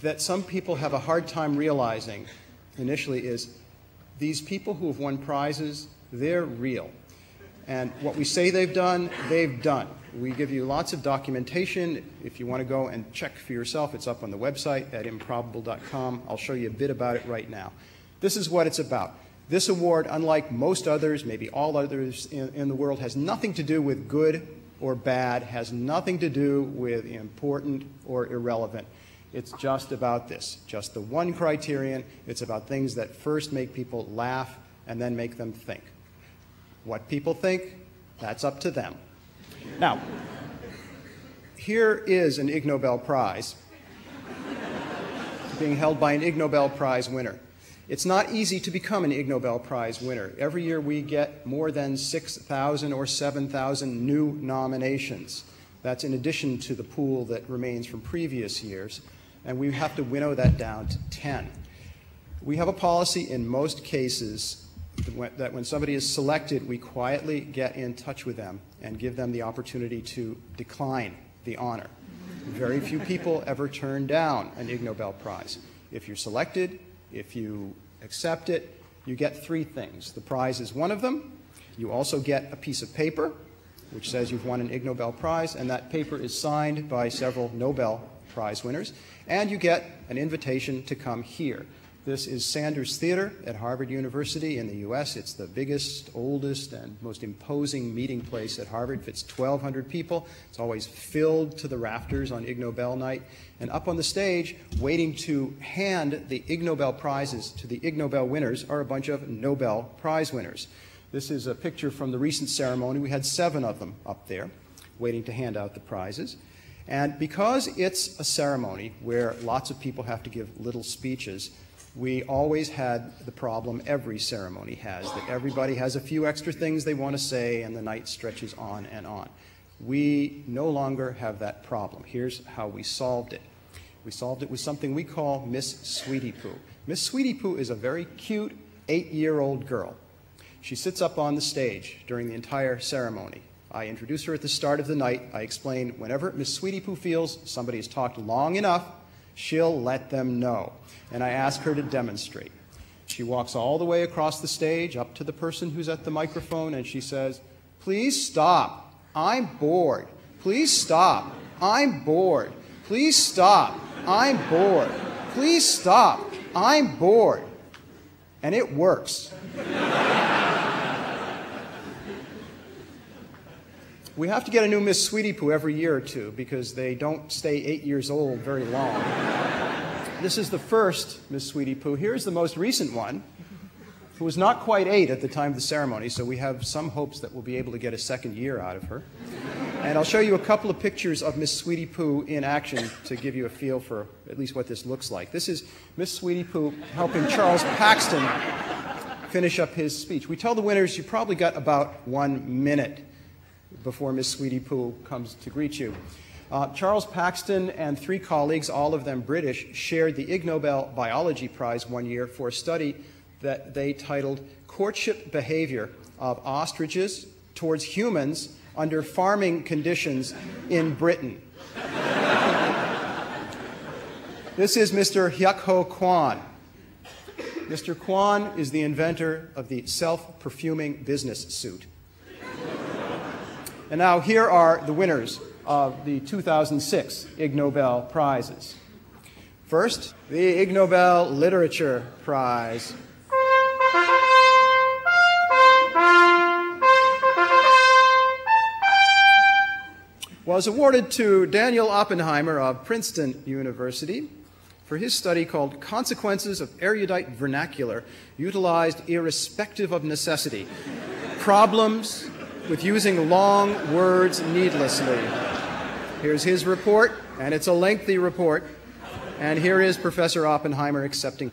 that some people have a hard time realizing initially is these people who have won prizes, they're real. And what we say they've done, they've done. We give you lots of documentation. If you want to go and check for yourself, it's up on the website at improbable.com. I'll show you a bit about it right now. This is what it's about. This award, unlike most others, maybe all others in the world, has nothing to do with good or bad, has nothing to do with important or irrelevant. It's just about this, just the one criterion. It's about things that first make people laugh and then make them think. What people think, that's up to them. Now, here is an Ig Nobel Prize being held by an Ig Nobel Prize winner. It's not easy to become an Ig Nobel Prize winner. Every year we get more than 6,000 or 7,000 new nominations. That's in addition to the pool that remains from previous years, and we have to winnow that down to 10. We have a policy in most cases that when somebody is selected, we quietly get in touch with them and give them the opportunity to decline the honor. Very few people ever turn down an Ig Nobel Prize. If you're selected, if you accept it, you get three things. The prize is one of them. You also get a piece of paper which says you've won an Ig Nobel Prize, and that paper is signed by several Nobel Prize winners, and you get an invitation to come here. This is Sanders Theater at Harvard University in the US. It's the biggest, oldest, and most imposing meeting place at Harvard. It fits 1,200 people. It's always filled to the rafters on Ig Nobel night. And up on the stage, waiting to hand the Ig Nobel Prizes to the Ig Nobel winners, are a bunch of Nobel Prize winners. This is a picture from the recent ceremony. We had 7 of them up there waiting to hand out the prizes. And because it's a ceremony where lots of people have to give little speeches, we always had the problem every ceremony has, that everybody has a few extra things they want to say and the night stretches on and on. We no longer have that problem. Here's how we solved it. We solved it with something we call Miss Sweetie Poo. Miss Sweetie Poo is a very cute 8-year-old girl. She sits up on the stage during the entire ceremony. I introduce her at the start of the night. I explain whenever Miss Sweetie Poo feels somebody has talked long enough, she'll let them know. And I ask her to demonstrate. She walks all the way across the stage up to the person who's at the microphone, and she says, "Please stop. I'm bored. Please stop. I'm bored. Please stop. I'm bored. Please stop. I'm bored." And it works. We have to get a new Miss Sweetie Poo every year or two because they don't stay 8 years old very long. This is the first Miss Sweetie Poo. Here's the most recent one, who was not quite 8 at the time of the ceremony, so we have some hopes that we'll be able to get a second year out of her. And I'll show you a couple of pictures of Miss Sweetie Poo in action to give you a feel for at least what this looks like. This is Miss Sweetie Poo helping Charles Paxton finish up his speech. We tell the winners you probably got about 1 minute before Miss Sweetie Poo comes to greet you. Charles Paxton and 3 colleagues, all of them British, shared the Ig Nobel Biology Prize one year for a study that they titled "Courtship Behavior of Ostriches Towards Humans Under Farming Conditions in Britain." This is Mr. Hyuk Ho Kwon. Mr. Kwon is the inventor of the self-perfuming business suit. And now here are the winners of the 2006 Ig Nobel Prizes. First, the Ig Nobel Literature Prize. Was awarded to Daniel Oppenheimer of Princeton University for his study called "Consequences of Erudite Vernacular Utilized Irrespective of Necessity. Problems with Using Long Words Needlessly." Here's his report, and it's a lengthy report. And here is Professor Oppenheimer accepting.